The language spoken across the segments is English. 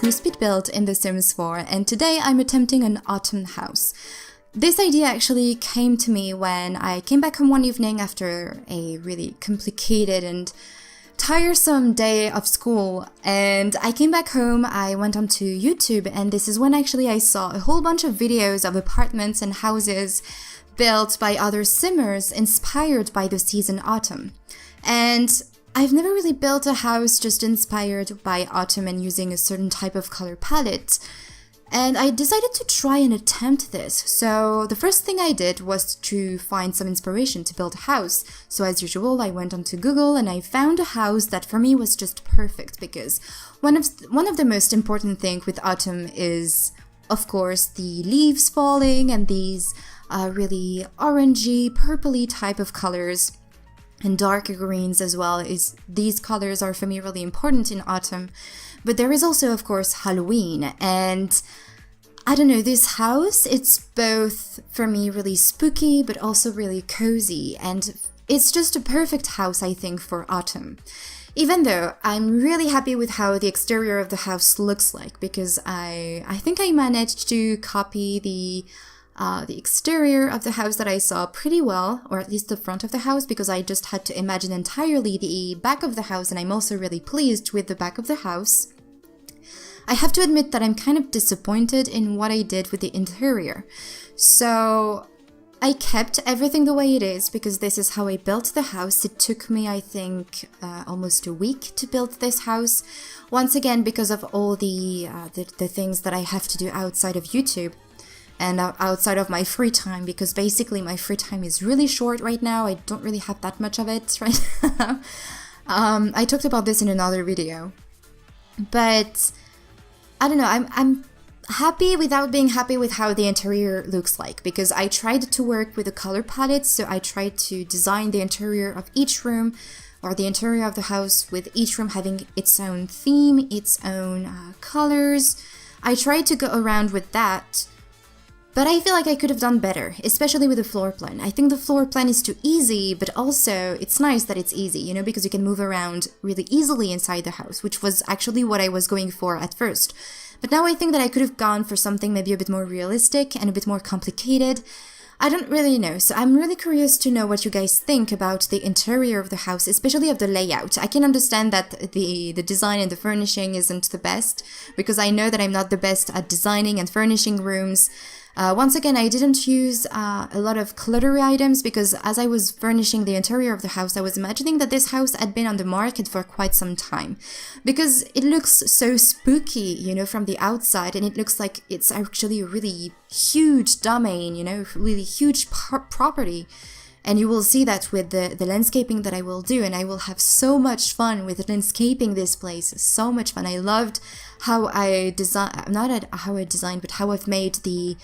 this new speed build in The Sims 4, and today I'm attempting an autumn house. This idea actually came to me when I came back home one evening after a really complicated and tiresome day of school, and I came back home, I went onto YouTube, and this is when actually I saw a whole bunch of videos of apartments and houses built by other simmers inspired by the season autumn. And I've never really built a house just inspired by autumn and using a certain type of color palette, and I decided to try and attempt this. So the first thing I did was to find some inspiration to build a house. So as usual, I went onto Google and I found a house that for me was just perfect, because one of the most important things with autumn is, of course, the leaves falling and these really orangey, purpley type of colors. And darker greens as well. These colors are for me really important in autumn. But there is also, of course, Halloween. And I don't know, this house, it's both for me really spooky but also really cozy. And it's just a perfect house, I think, for autumn. Even though I'm really happy with how the exterior of the house looks like, because I think I managed to copy the exterior of the house that I saw pretty well, or at least the front of the house, because I just had to imagine entirely the back of the house, and I'm also really pleased with the back of the house. I have to admit that I'm kind of disappointed in what I did with the interior. So I kept everything the way it is, because this is how I built the house. It took me, I think, almost a week to build this house. Once again, because of all the things that I have to do outside of YouTube. And outside of my free time, because basically my free time is really short right now. I don't really have that much of it right now. I talked about this in another video. But I don't know, I'm happy without being happy with how the interior looks like, because I tried to work with a color palette, so I tried to design the interior of each room, or the interior of the house, with each room having its own theme, its own colors. I tried to go around with that. But I feel like I could have done better, especially with the floor plan. I think the floor plan is too easy, but also it's nice that it's easy, you know, because you can move around really easily inside the house, which was actually what I was going for at first. But now I think that I could have gone for something maybe a bit more realistic and a bit more complicated. I don't really know, so I'm really curious to know what you guys think about the interior of the house, especially of the layout. I can understand that the design and the furnishing isn't the best, because I know that I'm not the best at designing and furnishing rooms. Once again, I didn't use a lot of cluttery items, because as I was furnishing the interior of the house, I was imagining that this house had been on the market for quite some time, because it looks so spooky, you know, from the outside, and it looks like it's actually a really huge domain, you know, really huge property. And you will see that with the landscaping that I will do, and I will have so much fun with landscaping this place. So much fun. I loved how I designed, not how I designed, but how I've made the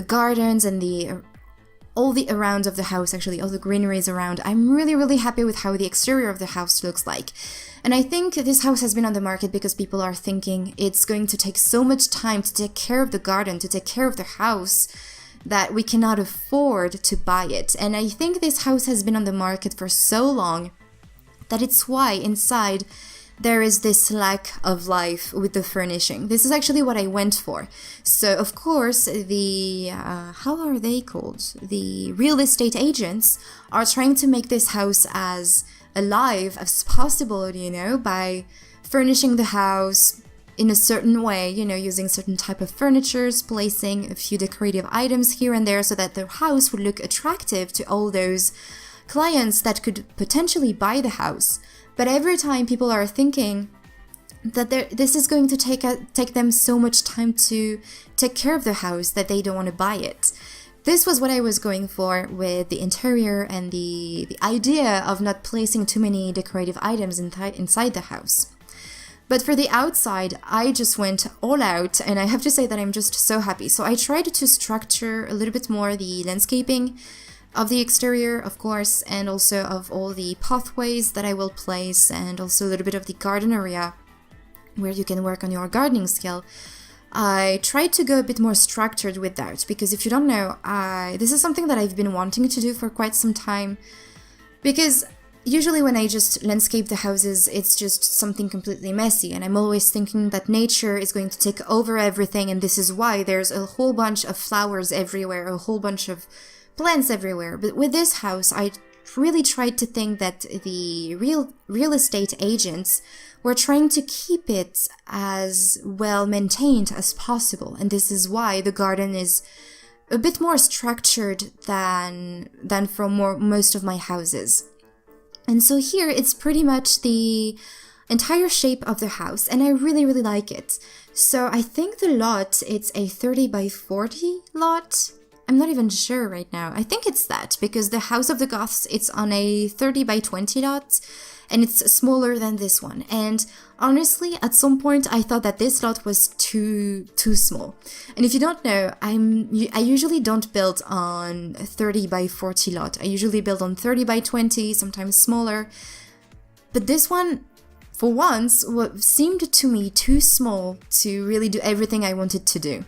gardens and all the around of the house, actually, all the greeneries around. I'm really, really happy with how the exterior of the house looks like. And I think this house has been on the market because people are thinking it's going to take so much time to take care of the garden, to take care of the house, that we cannot afford to buy it. And I think this house has been on the market for so long that it's why inside there is this lack of life with the furnishing. This is actually what I went for. So of course the how are they called? The real estate agents are trying to make this house as alive as possible, you know, by furnishing the house in a certain way, you know, using certain type of furnitures, placing a few decorative items here and there so that the house would look attractive to all those clients that could potentially buy the house. But every time people are thinking that this is going to take them so much time to take care of the house that they don't want to buy it. This was what I was going for with the interior and the idea of not placing too many decorative items inside the house. But for the outside, I just went all out, and I have to say that I'm just so happy. So I tried to structure a little bit more the landscaping of the exterior, of course, and also of all the pathways that I will place, and also a little bit of the garden area where you can work on your gardening skill. I tried to go a bit more structured with that, because if you don't know, this is something that I've been wanting to do for quite some time, because usually when I just landscape the houses, it's just something completely messy, and I'm always thinking that nature is going to take over everything, and this is why there's a whole bunch of flowers everywhere, a whole bunch of plants everywhere. But with this house, I really tried to think that the real estate agents were trying to keep it as well maintained as possible, and this is why the garden is a bit more structured than for most of my houses. And so here it's pretty much the entire shape of the house, and I really like it. So I think the lot, it's a 30 by 40 lot. I'm not even sure right now. I think it's that, because the House of the Goths, it's on a 30 by 20 lot, and it's smaller than this one. And honestly, at some point I thought that this lot was too small. And if you don't know, I usually don't build on 30 by 40 lot. I usually build on 30 by 20, sometimes smaller. But this one, for once, seemed to me too small to really do everything I wanted to do.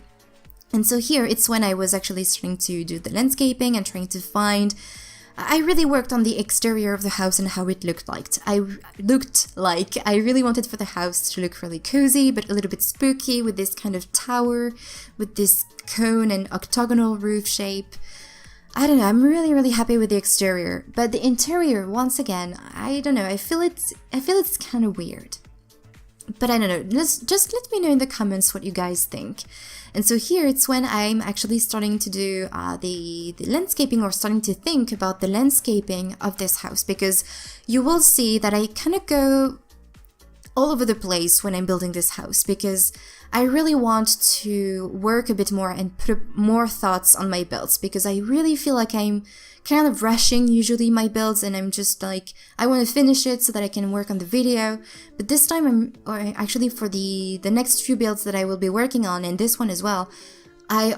And so here, it's when I was actually starting to do the landscaping and trying to find... I really worked on the exterior of the house and how it looked like. I really wanted for the house to look really cozy, but a little bit spooky, with this kind of tower, with this cone and octagonal roof shape. I don't know, I'm really happy with the exterior. But the interior, once again, I don't know, I feel it's kind of weird. But I don't know, just let me know in the comments what you guys think. And so here it's when I'm actually starting to do the landscaping, or starting to think about the landscaping of this house, because you will see that I kind of go all over the place when I'm building this house, because I really want to work a bit more and put more thoughts on my builds, because I really feel like I'm kind of rushing usually my builds, and I'm just like, I want to finish it so that I can work on the video. But this time actually for the next few builds that I will be working on, and this one as well, I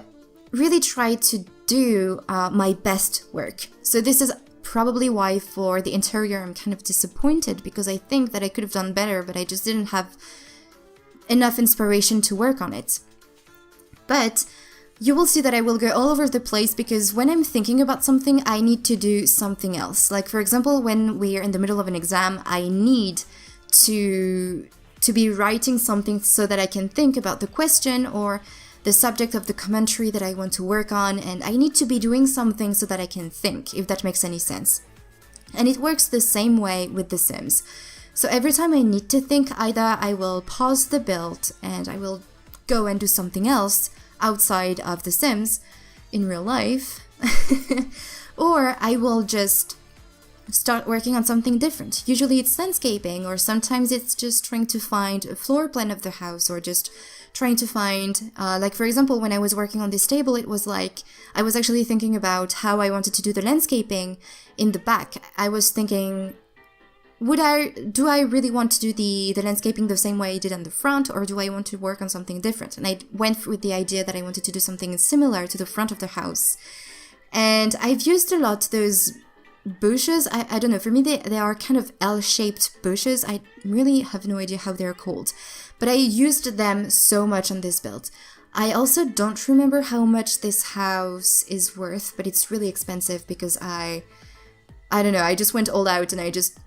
really try to do my best work. So this is probably why for the interior I'm kind of disappointed, because I think that I could have done better, but I just didn't have enough inspiration to work on it. But you will see that I will go all over the place, because when I'm thinking about something, I need to do something else. Like, for example, when we are in the middle of an exam, I need to be writing something so that I can think about the question or the subject of the commentary that I want to work on, and I need to be doing something so that I can think, if that makes any sense. And it works the same way with The Sims. So every time I need to think, either I will pause the build and I will go and do something else outside of The Sims in real life, or I will just start working on something different. Usually it's landscaping, or sometimes it's just trying to find a floor plan of the house, or just trying to find, like for example, when I was working on this table, it was like, I was actually thinking about how I wanted to do the landscaping in the back. I was thinking, do I really want to do the landscaping the same way I did on the front, or do I want to work on something different? And I went with the idea that I wanted to do something similar to the front of the house. And I've used a lot those bushes. I don't know, for me they are kind of L-shaped bushes. I really have no idea how they're called, but I used them so much on this build. I also don't remember how much this house is worth, but it's really expensive, because I don't know, I just went all out and I just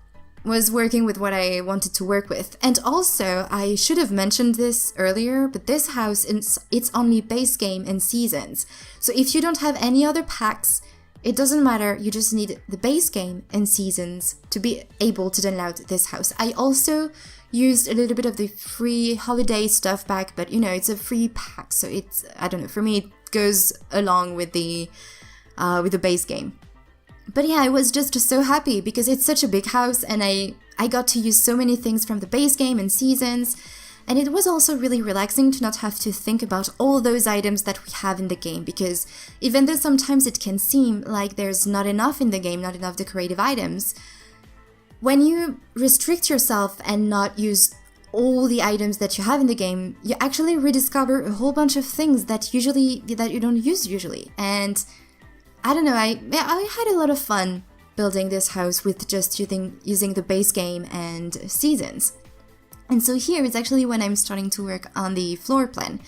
was working with what I wanted to work with. And also, I should have mentioned this earlier, but this house, it's only base game and seasons. So if you don't have any other packs, it doesn't matter, you just need the base game and seasons to be able to download this house. I also used a little bit of the free holiday stuff back, but you know, it's a free pack, so it's, I don't know, for me it goes along with the base game. But yeah, I was just so happy, because it's such a big house, and I got to use so many things from the base game and seasons, and it was also really relaxing to not have to think about all those items that we have in the game, because even though sometimes it can seem like there's not enough in the game, not enough decorative items, when you restrict yourself and not use all the items that you have in the game, you actually rediscover a whole bunch of things that you don't use usually. And I don't know, I had a lot of fun building this house with just using the base game and seasons. And so here is actually when I'm starting to work on the floor plan.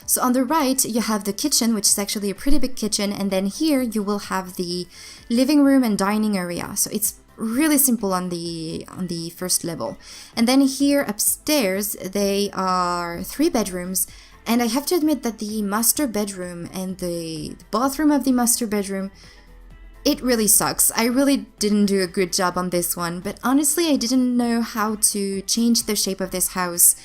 So on the right, you have the kitchen, which is actually a pretty big kitchen, and then here you will have the living room and dining area. So it's really simple on the first level. And then here upstairs, they are 3 bedrooms. And I have to admit that the master bedroom and the bathroom of the master bedroom, it really sucks. I really didn't do a good job on this one, but honestly, I didn't know how to change the shape of this house.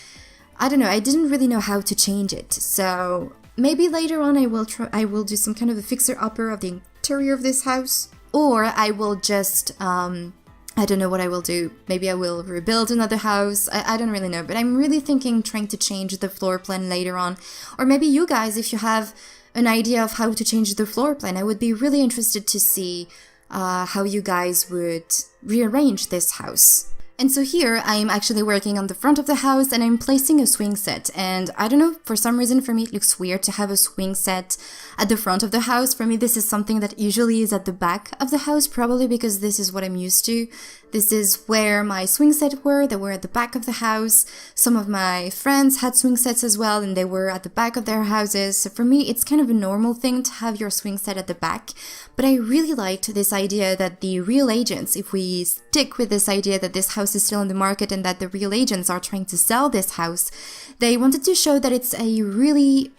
I don't know, I didn't really know how to change it. So maybe later on I will do some kind of a fixer-upper of the interior of this house. Or I will just, I don't know what I will do. Maybe I will rebuild another house. I don't really know. But I'm really trying to change the floor plan later on. Or maybe you guys, if you have an idea of how to change the floor plan, I would be really interested to see how you guys would rearrange this house. And so here I'm actually working on the front of the house and I'm placing a swing set. And I don't know, for some reason for me it looks weird to have a swing set at the front of the house. For me this is something that usually is at the back of the house, probably because this is what I'm used to. This is where my swing sets were. They were at the back of the house. Some of my friends had swing sets as well and they were at the back of their houses. So for me it's kind of a normal thing to have your swing set at the back. But I really liked this idea that the real agents, if we stick with this idea that this house is still in the market and that the real agents are trying to sell this house, they wanted to show that it's a really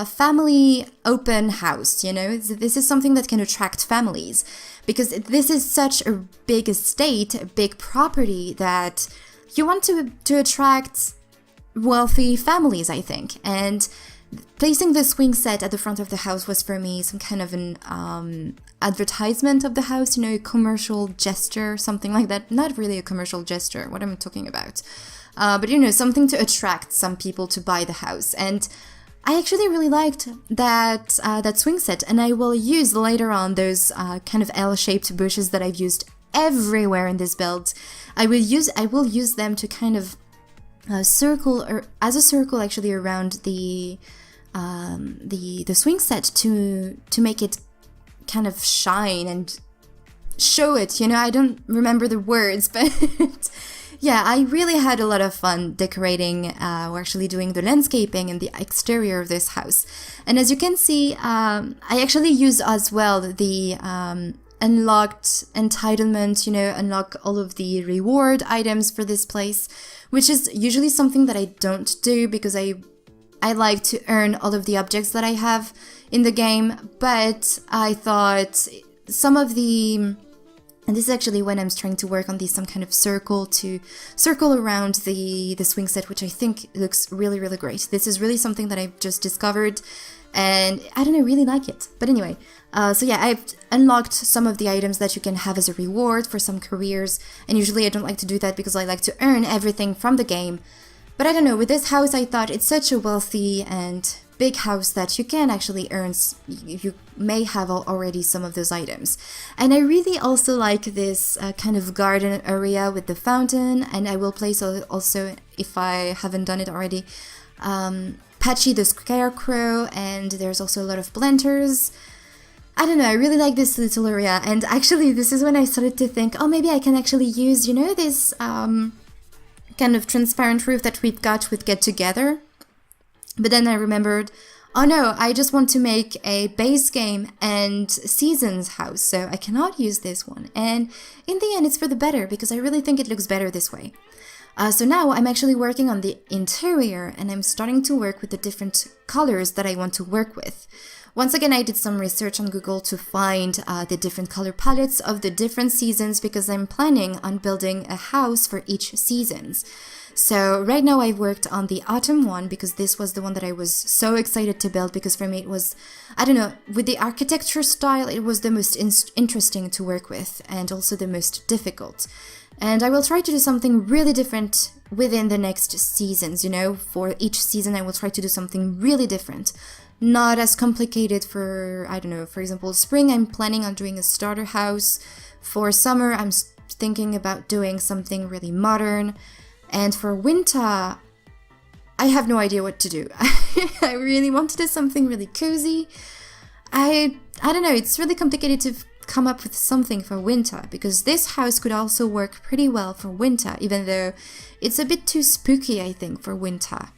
family open house, you know? This is something that can attract families because this is such a big estate, a big property that you want to attract wealthy families, I think. And placing the swing set at the front of the house was for me some kind of an advertisement of the house, you know, a commercial gesture, something like that. Not really a commercial gesture, what am I talking about? But, you know, something to attract some people to buy the house. And I actually really liked that swing set, and I will use later on those kind of L-shaped bushes that I've used everywhere in this build. I will use them to kind of circle, or as a circle actually, around the swing set to make it kind of shine and show it, you know. I don't remember the words, but yeah, I really had a lot of fun decorating or actually doing the landscaping and the exterior of this house. And as you can see, I actually use as well the unlocked entitlement, you know, unlock all of the reward items for this place, which is usually something that I don't do because I like to earn all of the objects that I have in the game. But I thought some of the... And this is actually when I'm trying to work on some kind of circle to circle around the swing set, which I think looks really, really great. This is really something that I've just discovered, and I don't know, really like it. But anyway, so yeah, I've unlocked some of the items that you can have as a reward for some careers, and usually I don't like to do that because I like to earn everything from the game. But I don't know, with this house I thought it's such a wealthy and big house that you can actually earn, you may have already some of those items. And I really also like this kind of garden area with the fountain, and I will place also, if I haven't done it already, Patchy the Scarecrow, and there's also a lot of planters. I don't know, I really like this little area, and actually this is when I started to think, oh, maybe I can actually use, you know, this kind of transparent roof that we've got with Get Together. But then I remembered, oh no, I just want to make a base game and seasons house, so I cannot use this one. And in the end, it's for the better, because I really think it looks better this way. So now I'm actually working on the interior, and I'm starting to work with the different colors that I want to work with. Once again, I did some research on Google to find the different color palettes of the different seasons, because I'm planning on building a house for each seasons. So right now I've worked on the autumn one because this was the one that I was so excited to build, because for me it was, I don't know, with the architecture style it was the most interesting to work with and also the most difficult. And I will try to do something really different within the next seasons, you know, for each season I will try to do something really different. Not as complicated for, I don't know, for example, spring I'm planning on doing a starter house. For summer I'm thinking about doing something really modern. And for winter, I have no idea what to do. I really want to do something really cozy. I don't know, it's really complicated to come up with something for winter, because this house could also work pretty well for winter, even though it's a bit too spooky, I think, for winter.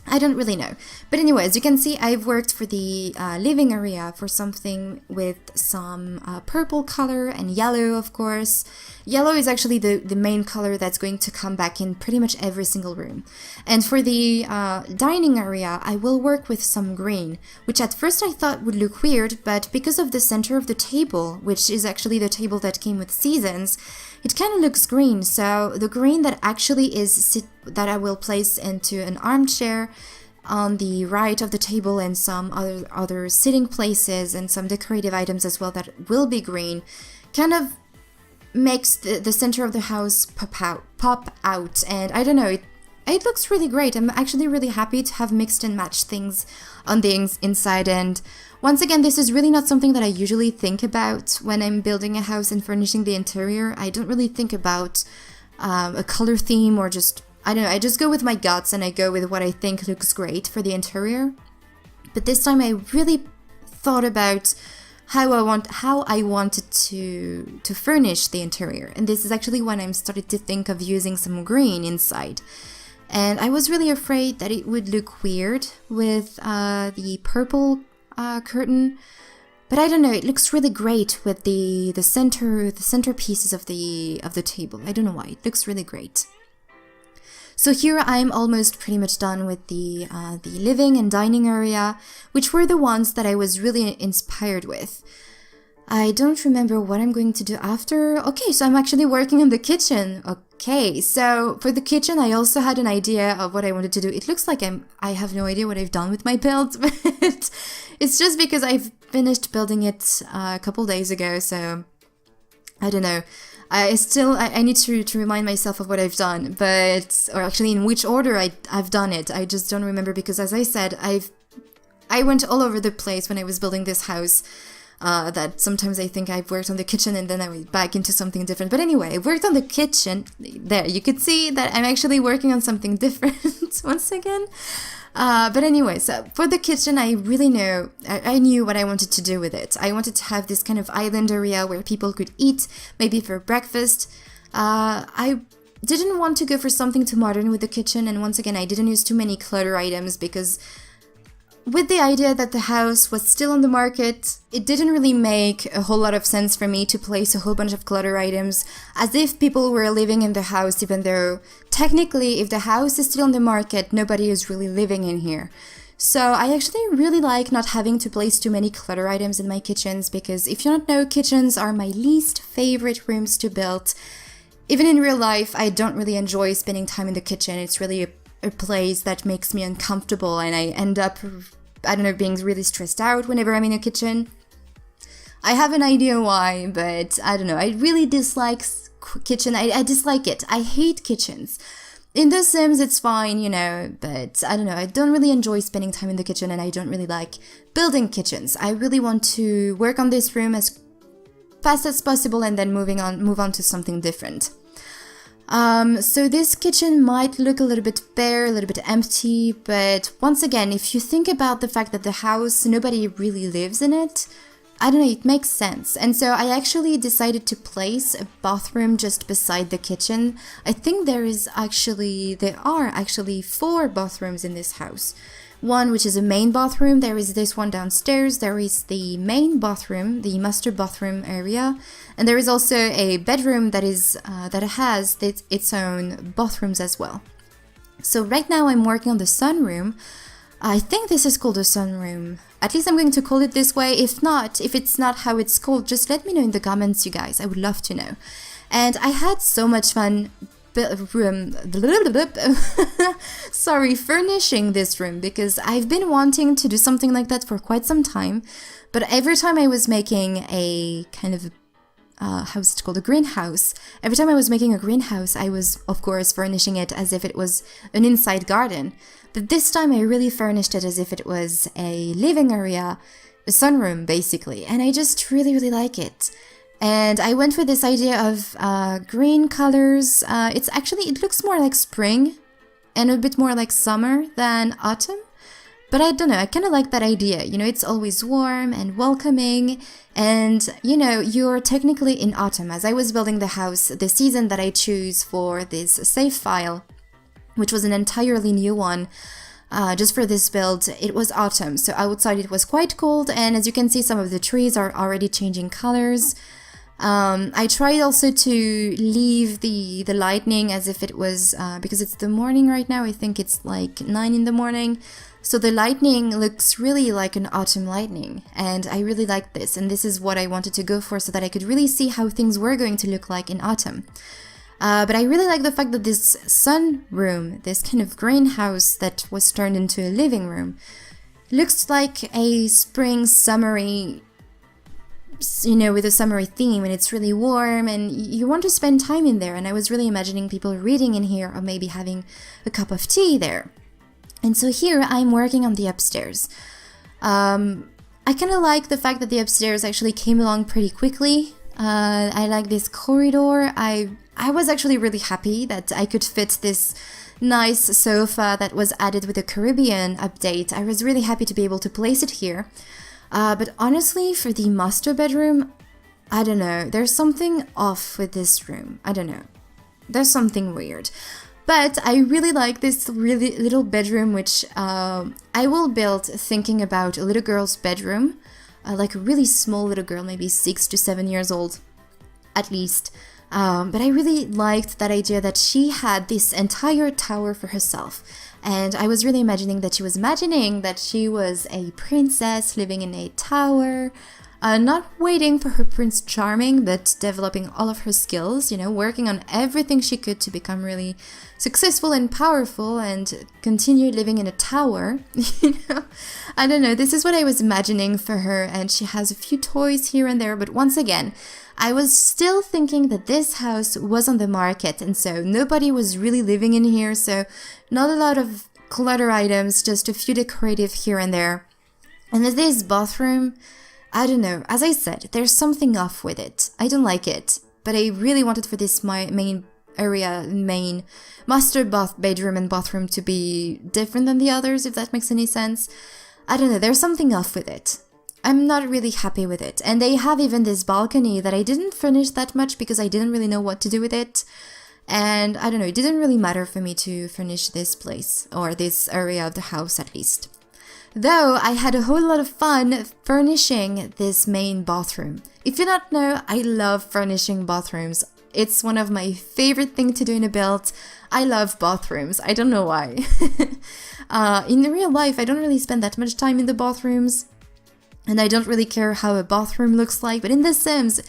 I don't really know. But anyway, as you can see, I've worked for the living area for something with some purple color and yellow, of course. Yellow is actually the main color that's going to come back in pretty much every single room. And for the dining area, I will work with some green, which at first I thought would look weird, but because of the center of the table, which is actually the table that came with Seasons, it kind of looks green. So the green that actually is that I will place into an armchair on the right of the table and some other sitting places and some decorative items as well that will be green, kind of makes the center of the house pop out. And I don't know, it looks really great. I'm actually really happy to have mixed and matched things on the inside. And once again, this is really not something that I usually think about when I'm building a house and furnishing the interior. I don't really think about a color theme or just, I don't know, I just go with my guts and I go with what I think looks great for the interior. But this time I really thought about how I wanted to furnish the interior. And this is actually when I started to think of using some green inside. And I was really afraid that it would look weird with the purple curtain, but I don't know, it looks really great with the center pieces of the table. I don't know why, it looks really great. So here I'm almost pretty much done with the living and dining area, which were the ones that I was really inspired with. I don't remember what I'm going to do after. Okay, so I'm actually working on the kitchen. Okay, so for the kitchen, I also had an idea of what I wanted to do. It looks like I have no idea what I've done with my build, but it's just because I've finished building it a couple days ago, so I don't know. I need to remind myself of what I've done, or actually in which order I've done it. I just don't remember because, as I said, I went all over the place when I was building this house. That sometimes I think I've worked on the kitchen and then I went back into something different. But anyway, I worked on the kitchen. There, you could see that I'm actually working on something different once again. But anyway, so for the kitchen, I really I knew what I wanted to do with it. I wanted to have this kind of island area where people could eat, maybe for breakfast. I didn't want to go for something too modern with the kitchen. And once again, I didn't use too many clutter items because with the idea that the house was still on the market, it didn't really make a whole lot of sense for me to place a whole bunch of clutter items as if people were living in the house, even though technically if the house is still on the market, nobody is really living in here. So I actually really like not having to place too many clutter items in my kitchens because if you don't know, kitchens are my least favorite rooms to build. Even in real life, I don't really enjoy spending time in the kitchen. It's really a place that makes me uncomfortable and I end up, I don't know, being really stressed out whenever I'm in a kitchen. I have an idea why, but I don't know. I really dislike kitchen. I dislike it. I hate kitchens. In The Sims, it's fine, but I don't know. I don't really enjoy spending time in the kitchen and I don't really like building kitchens. I really want to work on this room as fast as possible and then move on to something different. So this kitchen might look a little bit bare, a little bit empty, but once again, if you think about the fact that the house, nobody really lives in it, I don't know, it makes sense. And so I actually decided to place a bathroom just beside the kitchen. I think there are actually 4 bathrooms in this house. One which is a main bathroom, there is this one downstairs, there is the main bathroom, the master bathroom area, and there is also a bedroom that has its own bathrooms as well. So right now I'm working on the sunroom. I think this is called a sunroom. At least I'm going to call it this way. If it's not how it's called, just let me know in the comments, you guys. I would love to know. And I had so much fun furnishing this room because I've been wanting to do something like that for quite some time, but every time I was making a kind of how's it called, a greenhouse, every time I was making a greenhouse I was of course furnishing it as if it was an inside garden, but this time I really furnished it as if it was a living area, a sunroom basically, and I just really like it. And I went for this idea of green colors. It looks more like spring and a bit more like summer than autumn. But I don't know, I kind of like that idea. It's always warm and welcoming. And, you're technically in autumn. As I was building the house, the season that I choose for this save file, which was an entirely new one, just for this build. It was autumn, so outside it was quite cold, and as you can see, some of the trees are already changing colors. I tried also to leave the lighting as if it was, because it's the morning right now, I think it's like 9 in the morning, so the lightning looks really like an autumn lightning, and I really like this, and this is what I wanted to go for so that I could really see how things were going to look like in autumn. But I really like the fact that this sun room, this kind of greenhouse that was turned into a living room, looks like a spring summery, you know, with a summery theme, and it's really warm and you want to spend time in there, and I was really imagining people reading in here or maybe having a cup of tea there. And so here I'm working on the upstairs. I kind of like the fact that the upstairs actually came along pretty quickly. I like this corridor. I was actually really happy that I could fit this nice sofa that was added with the Caribbean update. I was really happy to be able to place it here. But honestly, for the master bedroom, I don't know. There's something off with this room. I don't know. There's something weird. But I really like this really little bedroom, which I will build thinking about a little girl's bedroom. Like a really small little girl, maybe 6 to 7 years old, at least. But I really liked that idea that she had this entire tower for herself. And I was really imagining that she was a princess living in a tower, not waiting for her Prince Charming, but developing all of her skills, you know, working on everything she could to become really successful and powerful and continue living in a tower, you know. I don't know, this is what I was imagining for her, and she has a few toys here and there, but once again, I was still thinking that this house was on the market, and so nobody was really living in here, so not a lot of clutter items, just a few decorative here and there. And this bathroom, I don't know, as I said, there's something off with it. I don't like it, but I really wanted for this main master bedroom and bathroom to be different than the others, if that makes any sense. I don't know, there's something off with it. I'm not really happy with it. And they have even this balcony that I didn't finish that much because I didn't really know what to do with it. And I don't know, it didn't really matter for me to finish this place, or this area of the house at least. Though I had a whole lot of fun furnishing this main bathroom. If you don't know, I love furnishing bathrooms. It's one of my favorite things to do in a build. I love bathrooms. I don't know why. In real life, I don't really spend that much time in the bathrooms. And I don't really care how a bathroom looks like. But in The Sims,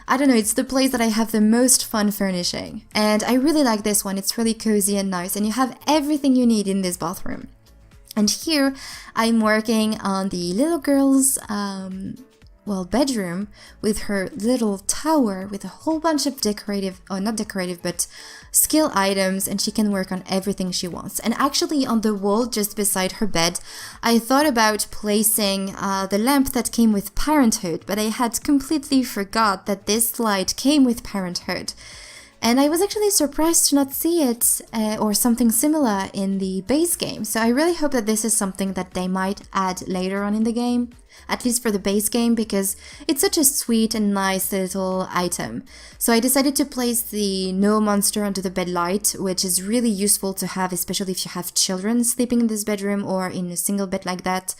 I don't know, it's the place that I have the most fun furnishing. And I really like this one. It's really cozy and nice. And you have everything you need in this bathroom. And here, I'm working on the little girl's bedroom with her little tower with a whole bunch of decorative, or not decorative, but skill items, and she can work on everything she wants. And actually on the wall just beside her bed, I thought about placing the lamp that came with Parenthood, but I had completely forgot that this light came with Parenthood. And I was actually surprised to not see it or something similar in the base game. So I really hope that this is something that they might add later on in the game, at least for the base game, because it's such a sweet and nice little item. So I decided to place the no monster under the bed light, which is really useful to have, especially if you have children sleeping in this bedroom or in a single bed like that.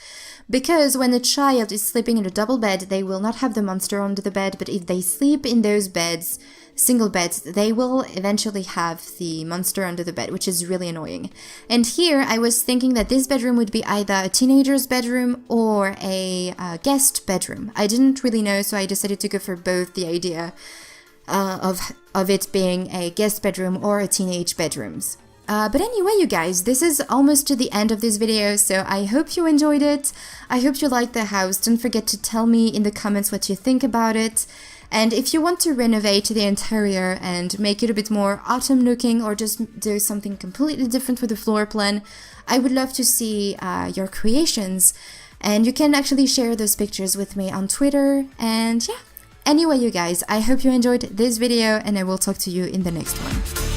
Because when a child is sleeping in a double bed, they will not have the monster under the bed, but if they sleep in those beds, single beds, they will eventually have the monster under the bed, which is really annoying. And here I was thinking that this bedroom would be either a teenager's bedroom or a guest bedroom. I didn't really know, so I decided to go for both the idea of it being a guest bedroom or a teenage bedrooms. But anyway, you guys, this is almost to the end of this video, so I hope you enjoyed it. I hope you liked the house. Don't forget to tell me in the comments what you think about it. And if you want to renovate the interior and make it a bit more autumn looking, or just do something completely different with the floor plan, I would love to see your creations. And you can actually share those pictures with me on Twitter. And yeah, anyway, you guys, I hope you enjoyed this video, and I will talk to you in the next one.